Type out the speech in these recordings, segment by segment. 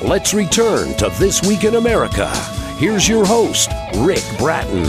Let's return to This Week in America. Here's your host, Rick Bratton.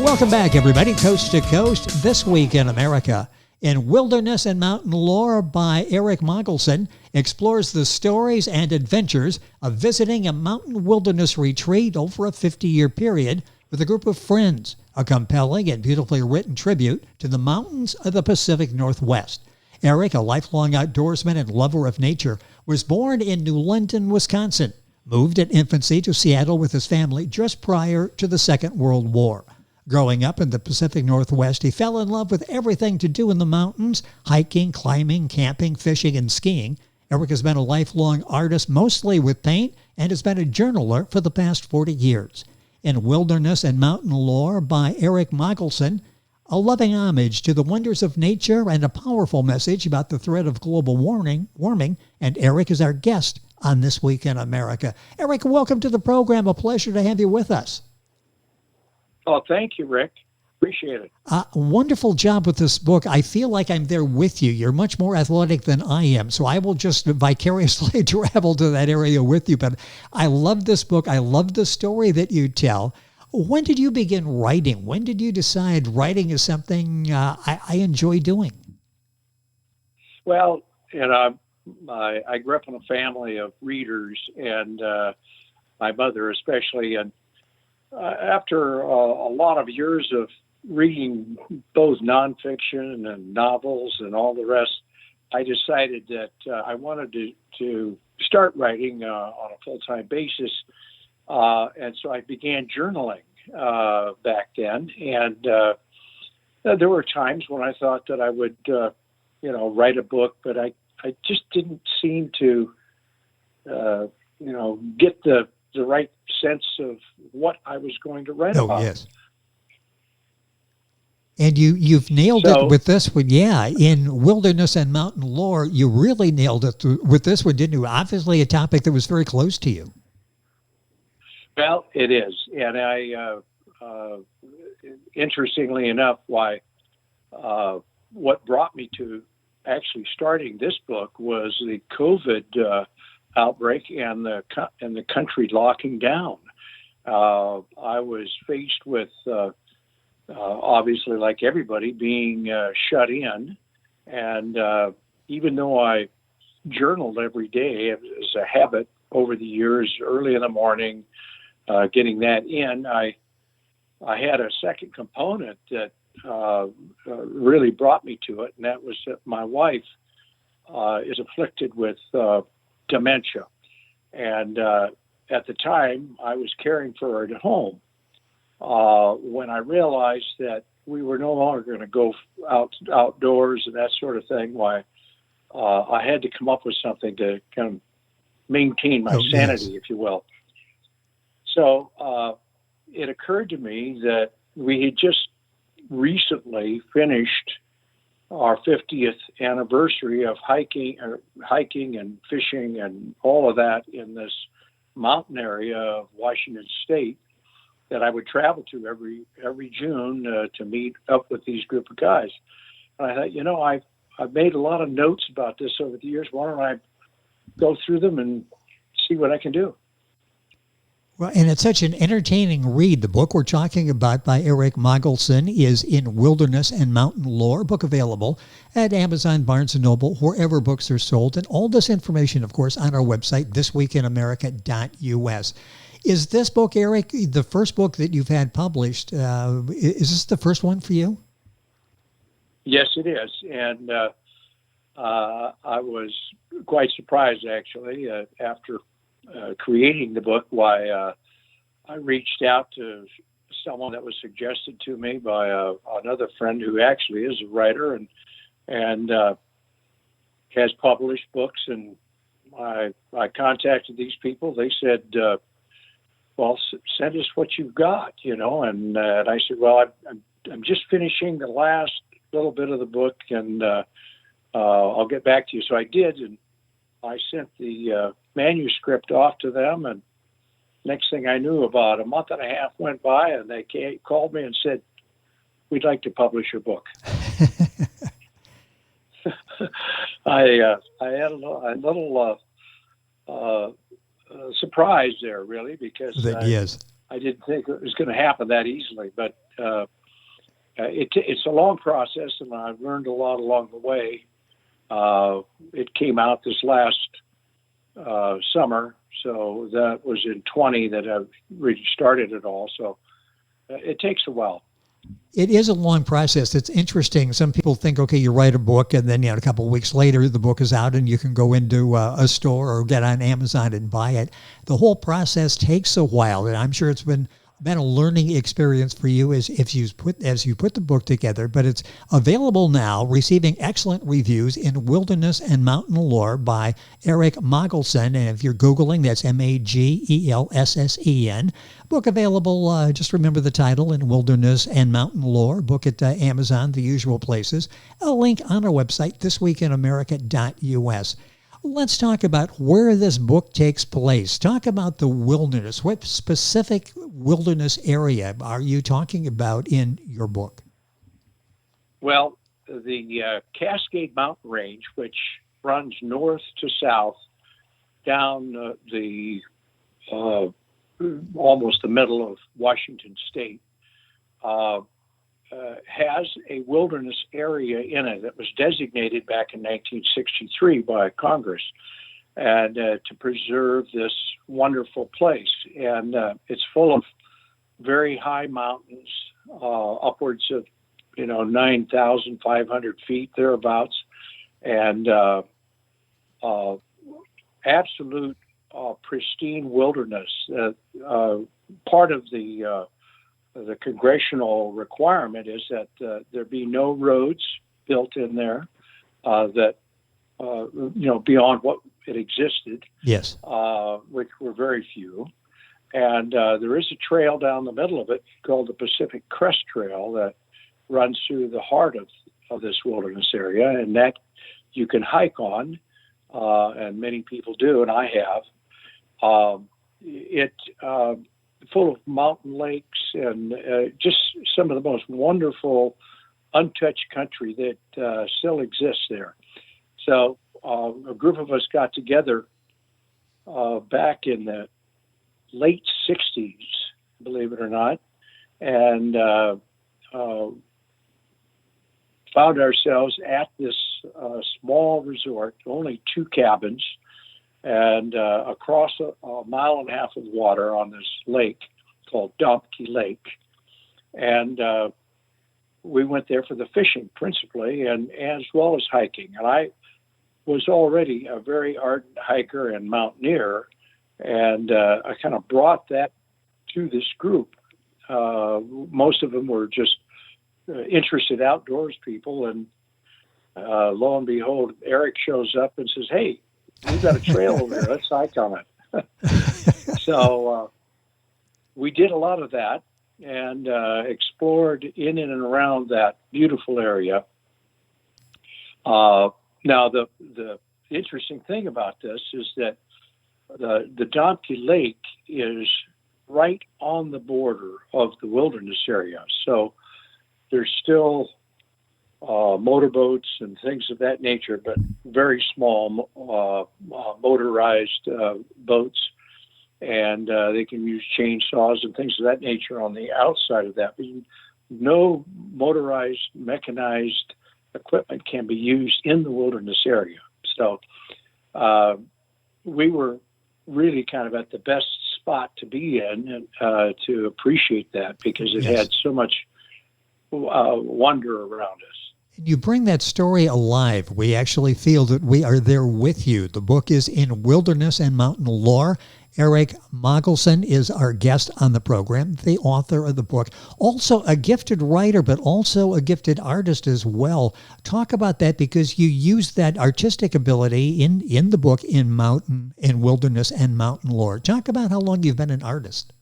Welcome back, everybody, coast to coast. This Week in America. In Wilderness and Mountain Lore by Eric Magelssen explores the stories and adventures of visiting a mountain wilderness retreat over a 50-year period with a group of friends, a compelling and beautifully written tribute to the mountains of the Pacific Northwest. Eric, a lifelong outdoorsman and lover of nature, was born in New London, Wisconsin, moved at infancy to Seattle with his family just prior to the Second World War. Growing up in the Pacific Northwest, he fell in love with everything to do in the mountains, hiking, climbing, camping, fishing, and skiing. Eric has been a lifelong artist, mostly with paint, and has been a journaler for the past 40 years. In Wilderness and Mountain Lore by Eric Magelssen, a loving homage to the wonders of nature and a powerful message about the threat of global warming, and Eric is our guest on This Week in America. Eric, welcome to the program. A pleasure to have you with us. Oh, thank you, Rick. Appreciate it. Wonderful job with this book. I feel like I'm there with you. You're much more athletic than I am, so I will just vicariously travel to that area with you. But I love this book. I love the story that you tell. When did you begin writing? When did you decide writing is something I enjoy doing? Well, I grew up in a family of readers, and my mother especially, and after a lot of years of reading both nonfiction and novels and all the rest, I decided that I wanted to start writing on a full-time basis. And so I began journaling back then. And there were times when I thought that I would, write a book, but I just didn't seem to, get the right sense of what I was going to write about. Oh, yes. And you've nailed it with this one. Yeah, in Wilderness and Mountain Lore, you really nailed it with this one, didn't you? Obviously a topic that was very close to you. Well, it is. And I, interestingly enough, what brought me to actually starting this book was the COVID outbreak and the country locking down. I was faced with, obviously, like everybody, being shut in. And even though I journaled every day as a habit over the years, early in the morning, getting that in, I had a second component that really brought me to it, and that was that my wife is afflicted with dementia. And at the time, I was caring for her at home. When I realized that we were no longer going to go outdoors and that sort of thing, I had to come up with something to kind of maintain my sanity, if you will. So it occurred to me that we had just recently finished our 50th anniversary of hiking and fishing and all of that in this mountain area of Washington State that I would travel to every June to meet up with these group of guys. And I thought, I've made a lot of notes about this over the years. Why don't I go through them and see what I can do? Well, and it's such an entertaining read. The book we're talking about by Eric Magelssen is In Wilderness and Mountain Lore, book available at Amazon, Barnes & Noble, wherever books are sold. And all this information, of course, on our website, thisweekinamerica.us. Is this book, Eric, the first book that you've had published? Is this the first one for you? Yes, it is. And I was quite surprised, actually, after creating the book, why I reached out to someone that was suggested to me by another friend who actually is a writer and has published books. And I contacted these people. They said, well, send us what you've got, and I said, well, I'm just finishing the last little bit of the book, and I'll get back to you. So I did, and I sent the manuscript off to them, and next thing I knew, about a month and a half went by, and they called me and said, we'd like to publish your book. I had a little surprise there, really, because Yes. I didn't think it was going to happen that easily. But it's a long process, and I've learned a lot along the way. It came out this last summer, so that was in 20 that I've really started it all. So it takes a while. It is a long process. It's interesting. Some people think, okay, you write a book and then a couple of weeks later the book is out and you can go into a store or get on Amazon and buy it. The whole process takes a while, and I'm sure it's been a learning experience for you as you put the book together. But it's available now, receiving excellent reviews in Wilderness and Mountain Lore by Eric Magelssen. And if you're Googling, that's Magelssen. Book available, just remember the title, in Wilderness and Mountain Lore. Book at Amazon, the usual places. A link on our website, thisweekinamerica.us. Let's talk about where this book takes place. Talk about the wilderness. What specific wilderness area are you talking about in your book? Well, the Cascade Mountain Range, which runs north to south down almost the middle of Washington State, has a wilderness area in it that was designated back in 1963 by Congress, and to preserve this wonderful place. And it's full of very high mountains, upwards of 9,500 feet thereabouts, and absolute pristine wilderness. Part of the congressional requirement is that there be no roads built in there beyond what it existed. Yes. Which were very few. And there is a trail down the middle of it called the Pacific Crest Trail that runs through the heart of this wilderness area, and that you can hike on, and many people do, and I have. Full of mountain lakes and just some of the most wonderful untouched country that still exists there. So a group of us got together back in the late 60s, believe it or not, and found ourselves at this small resort, only 2 cabins, and across a mile and a half of water on this lake called Domke Lake. And we went there for the fishing principally, and as well as hiking. And I was already a very ardent hiker and mountaineer, and I kind of brought that to this group. Most of them were just interested outdoors people, and lo and behold, Eric shows up and says, "Hey, we've got a trail over there. Let's hike on it." So we did a lot of that and explored in and around that beautiful area. Now, the interesting thing about this is that the Domke Lake is right on the border of the wilderness area. So there's still motorboats and things of that nature, but very small motorized boats, and they can use chainsaws and things of that nature on the outside of that. But no motorized, mechanized equipment can be used in the wilderness area. So we were really kind of at the best spot to be in to appreciate that, because it had so much wonder around us. You bring that story alive. We actually feel that we are there with you. The book is in Wilderness and Mountain Lore. Eric Magelssen is our guest on the program, the author of the book. Also a gifted writer, but also a gifted artist as well. Talk about that, because you use that artistic ability in the book in Wilderness and Mountain Lore. Talk about how long you've been an artist.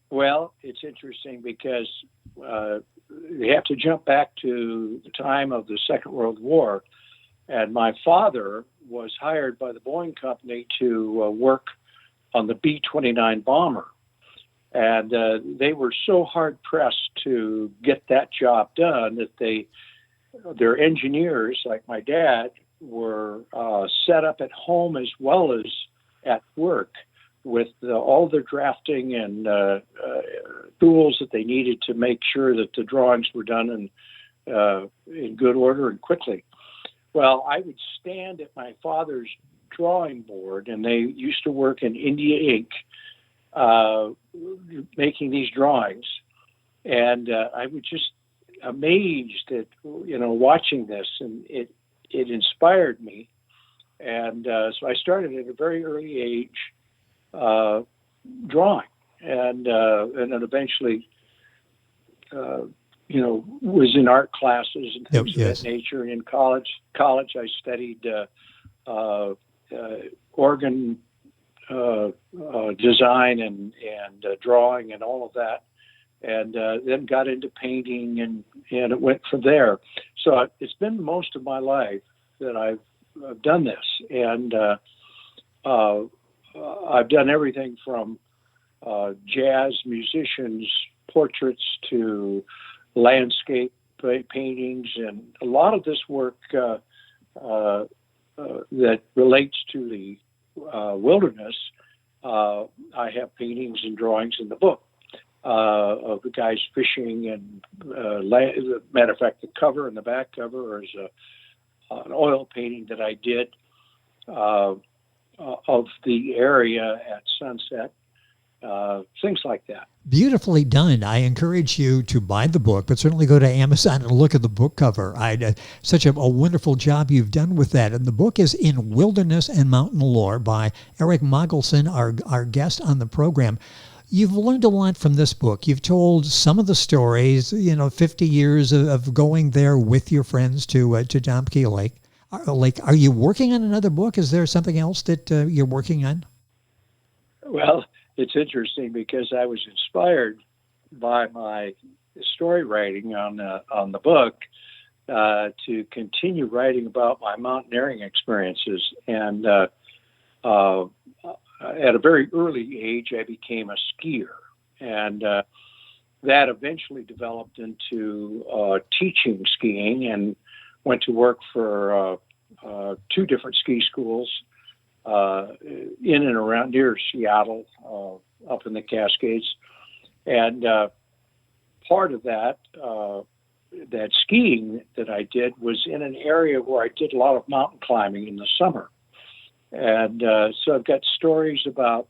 Well, it's interesting because you have to jump back to the time of the Second World War. And my father was hired by the Boeing company to work on the B-29 bomber. And they were so hard-pressed to get that job done that their engineers, like my dad, were set up at home as well as at work with all the drafting and tools that they needed to make sure that the drawings were done in good order and quickly. Well, I would stand at my father's drawing board, and they used to work in India ink, making these drawings. And I was just amazed at, watching this, and it inspired me. And so I started at a very early age drawing, and then eventually, was in art classes and things of that nature. And in college I studied organ design and drawing and all of that, and then got into painting, and it went from there. So it's been most of my life that I've done this, and I've done everything from jazz musicians' portraits to landscape paintings, and a lot of this work that relates to the wilderness. I have paintings and drawings in the book of the guys fishing, and as a matter of fact, the cover and the back cover is an oil painting that I did of the area at sunset. Things like that. Beautifully done. I encourage you to buy the book, but certainly go to Amazon and look at the book cover. Such a wonderful job you've done with that. And the book is In Wilderness and Mountain Lore by Eric Magelssen, our guest on the program. You've learned a lot from this book. You've told some of the stories, 50 years of going there with your friends to Domke Lake. Are you working on another book? Is there something else that you're working on? Well, it's interesting because I was inspired by my story writing on the book to continue writing about my mountaineering experiences. And at a very early age, I became a skier, and that eventually developed into teaching skiing, and went to work for 2 different ski schools in and around near Seattle, up in the Cascades. And part of that skiing that I did was in an area where I did a lot of mountain climbing in the summer. And so I've got stories about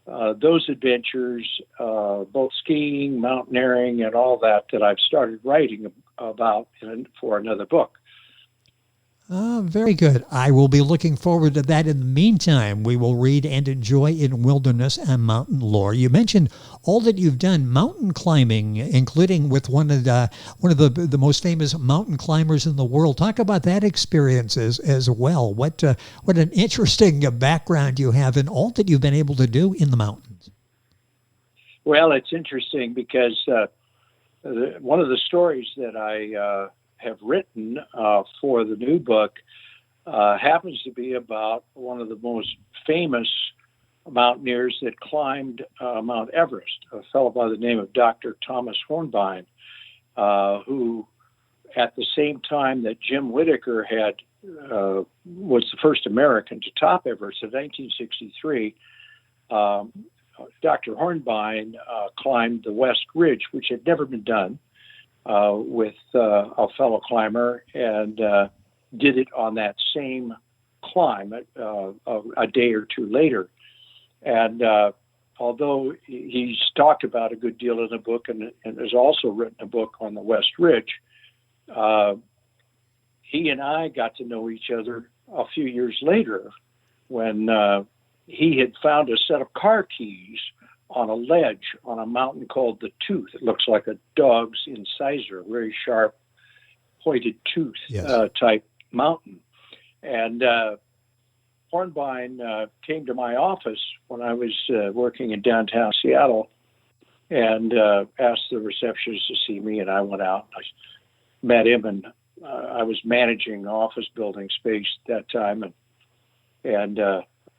those adventures, both skiing, mountaineering, and all that I've started writing about for another book. Very good. I will be looking forward to that. In the meantime, we will read and enjoy In Wilderness and Mountain Lore. You mentioned all that you've done, mountain climbing, including with one of the most famous mountain climbers in the world. Talk about that experience as well. What an interesting background you have in all that you've been able to do in the mountains. Well, it's interesting because one of the stories that I have written for the new book happens to be about one of the most famous mountaineers that climbed Mount Everest, a fellow by the name of Dr. Thomas Hornbein, who at the same time that Jim Whittaker was the first American to top Everest in 1963, Dr. Hornbein climbed the West Ridge, which had never been done, with a fellow climber, and did it on that same climb a day or two later. And although he's talked about a good deal in the book, and has also written a book on the West Ridge, he and I got to know each other a few years later when he had found a set of car keys on a ledge on a mountain called the Tooth. It looks like a dog's incisor, very sharp, pointed tooth type mountain. And Hornbein came to my office when I was working in downtown Seattle, and asked the receptionist to see me, and I went out and I met him, and I was managing office building space at that time, and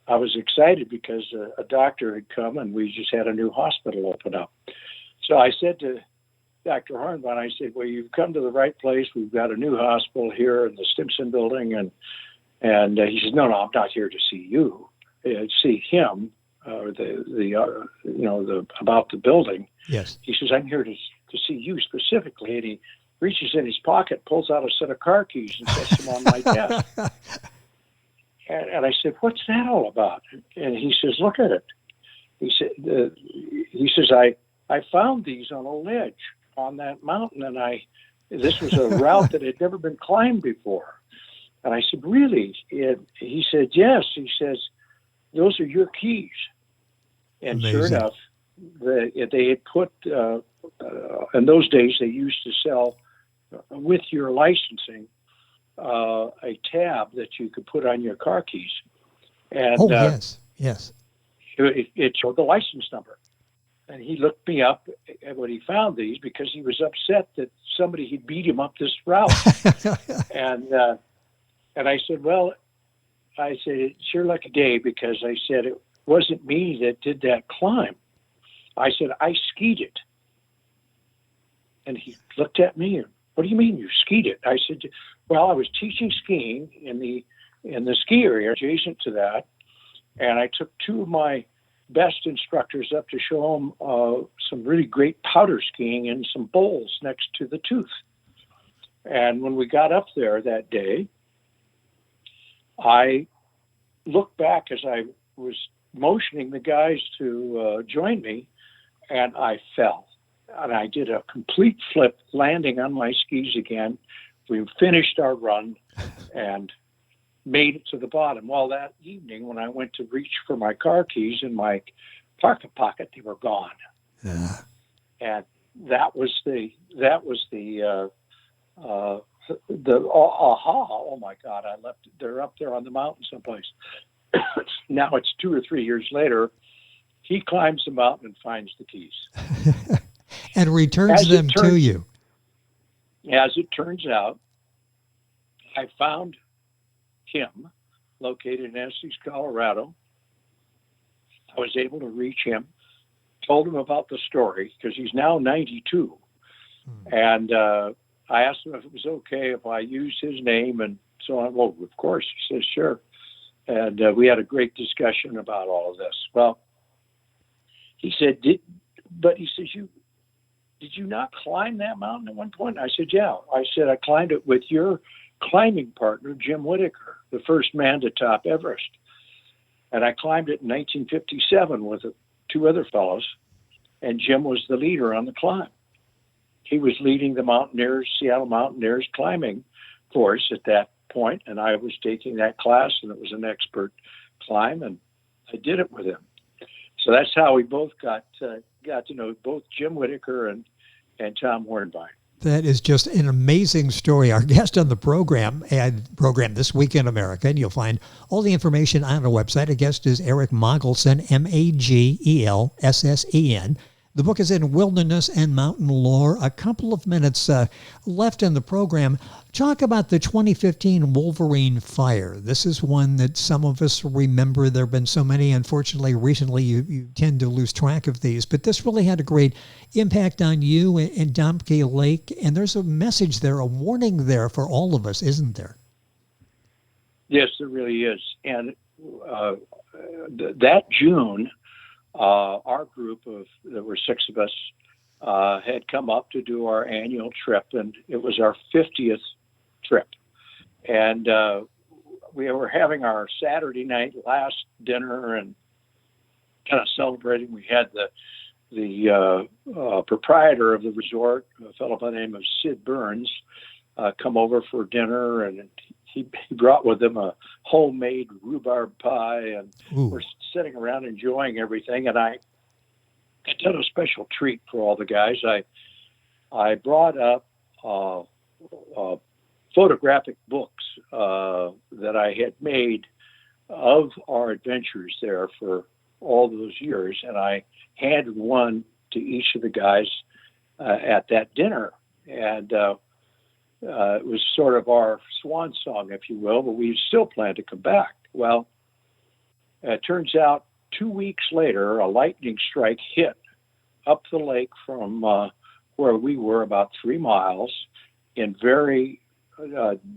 I was excited because a doctor had come, and we just had a new hospital open up. So I said to Dr. Hornbein, I said, well, you've come to the right place. We've got a new hospital here in the Stimson building, and And he says, no, I'm not here to see you. See him, about the building. Yes. He says, I'm here to see you specifically. And he reaches in his pocket, pulls out a set of car keys and sets them on my desk. And I said, what's that all about? And he says, look at it. He says, I found these on a ledge on that mountain, and this was a route that had never been climbed before. And I said, really? He said, yes. He says, those are your keys. And Amazing. Sure enough, they had put, in those days, they used to sell, with your licensing, a tab that you could put on your car keys. And yes. it showed the license number. And he looked me up when he found these because he was upset that somebody had beat him up this route. And I said, it's your lucky day, because I said it wasn't me that did that climb. I said, I skied it. And he looked at me and, what do you mean you skied it? I said, well, I was teaching skiing in the ski area adjacent to that. And I took two of my best instructors up to show them some really great powder skiing in some bowls next to the tooth. And when we got up there that day, I looked back as I was motioning the guys to join me, and I fell. And I did a complete flip, landing on my skis again. We finished our run and made it to the bottom. Well, that evening when I went to reach for my car keys in my pocket, they were gone. Yeah. And that was the aha. Oh my God, I left it. They're up there on the mountain someplace. Now it's 2 or 3 years later. He climbs the mountain and finds the keys. And returns them to you. As it turns out, I found him located in Estes, Colorado. I was able to reach him, told him about the story because he's now 92. And I asked him if it was okay if I used his name and so on. Well, of course. He says, sure. And we had a great discussion about all of this. Well, he said, did you not climb that mountain at one point? I said, yeah. I said, I climbed it with your climbing partner, Jim Whitaker, the first man to top Everest. And I climbed it in 1957 with two other fellows, and Jim was the leader on the climb. He was leading the Seattle Mountaineers climbing course at that point, and I was taking that class, and it was an expert climb, and I did it with him. So that's how we both got to know both Jim Whitaker and Tom Hornbein. That is just an amazing story. Our guest on the program This Week in America, and you'll find all the information on our website. Our guest is Eric Magelssen, Magelssen. The book is in Wilderness and Mountain Lore. A couple of minutes left in the program. Talk about the 2015 Wolverine fire. This is one that some of us remember. There have been so many. Unfortunately, recently you tend to lose track of these. But this really had a great impact on you and Domke Lake. And there's a message there, a warning there for all of us, isn't there? Yes, there really is. And that June, our group there were 6 of us, had come up to do our annual trip, and it was our 50th trip. And we were having our Saturday night last dinner and kind of celebrating. We had the proprietor of the resort, a fellow by the name of Sid Burns, come over for dinner, and he brought with him a homemade rhubarb pie, and we're sitting around enjoying everything. And I did a special treat for all the guys. I brought up photographic books that I had made of our adventures there for all those years, and I handed one to each of the guys at that dinner. And it was sort of our swan song, if you will, but we still plan to come back. Well, it turns out 2 weeks later, a lightning strike hit up the lake from where we were, about 3 miles, in very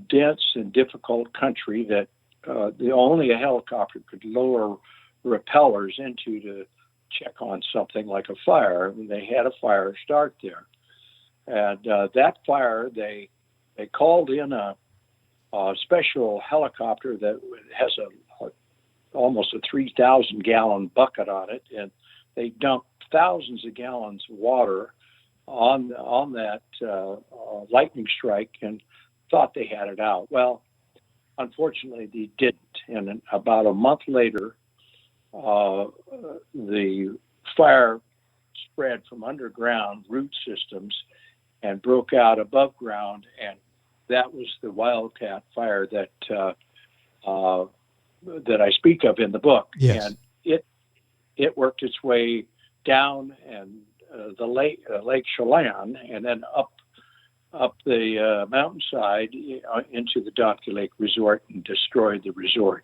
dense and difficult country that only a helicopter could lower repellers into to check on something like a fire. And they had a fire start there. And that fire, they called in a special helicopter that has almost a 3,000 gallon bucket on it, and they dumped thousands of gallons of water on that lightning strike and thought they had it out. Well, unfortunately, they didn't. And about a month later, the fire spread from underground root systems and broke out above ground, and that was the wildcat fire that I speak of in the book. Yes. And it worked its way down and the Lake Chelan, and then up the mountainside into the Domke Lake Resort and destroyed the resort.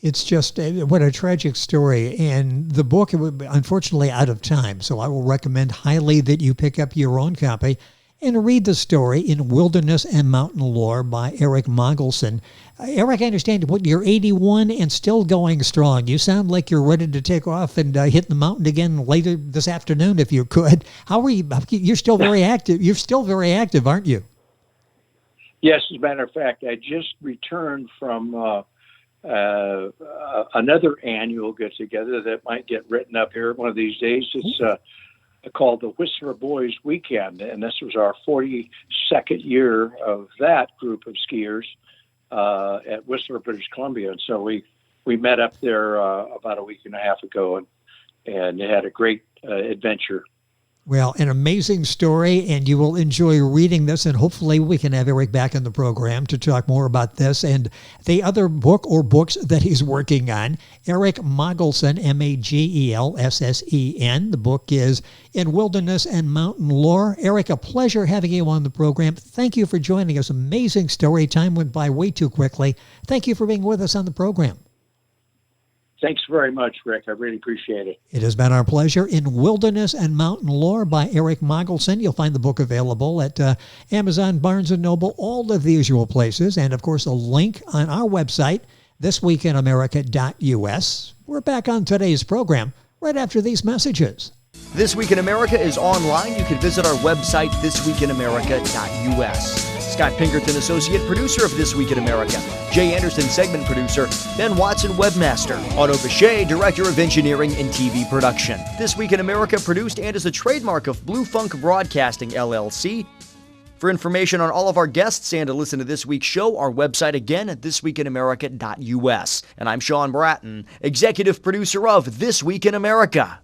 It's just what a tragic story. And the book, unfortunately, out of time. So I will recommend highly that you pick up your own copy and read the story in Wilderness and Mountain Lore by Eric Magelssen. Eric, I understand you're 81 and still going strong. You sound like you're ready to take off and hit the mountain again later this afternoon if you could. How are you? You're still very active. You're still very active, aren't you? Yes, as a matter of fact, I just returned from another annual get-together that might get written up here one of these days. It's called the Whistler Boys Weekend, and this was our 42nd year of that group of skiers at Whistler, British Columbia. And so we met up there about a week and a half ago and had a great adventure. Well, an amazing story, and you will enjoy reading this, and hopefully we can have Eric back in the program to talk more about this and the other book or books that he's working on. Eric Magelssen, Magelssen. The book is In Wilderness and Mountain Lore. Eric, a pleasure having you on the program. Thank you for joining us. Amazing story. Time went by way too quickly. Thank you for being with us on the program. Thanks very much, Rick. I really appreciate it. It has been our pleasure. In Wilderness and Mountain Lore by Eric Magelssen. You'll find the book available at Amazon, Barnes & Noble, all of the usual places. And, of course, a link on our website, thisweekinamerica.us. We're back on today's program right after these messages. This Week in America is online. You can visit our website, thisweekinamerica.us. Scott Pinkerton, associate producer of This Week in America. Jay Anderson, segment producer. Ben Watson, webmaster. Otto Bechet, director of engineering and TV production. This Week in America produced and is a trademark of Blue Funk Broadcasting, LLC. For information on all of our guests and to listen to this week's show, our website again at thisweekinamerica.us. And I'm Sean Bratton, executive producer of This Week in America.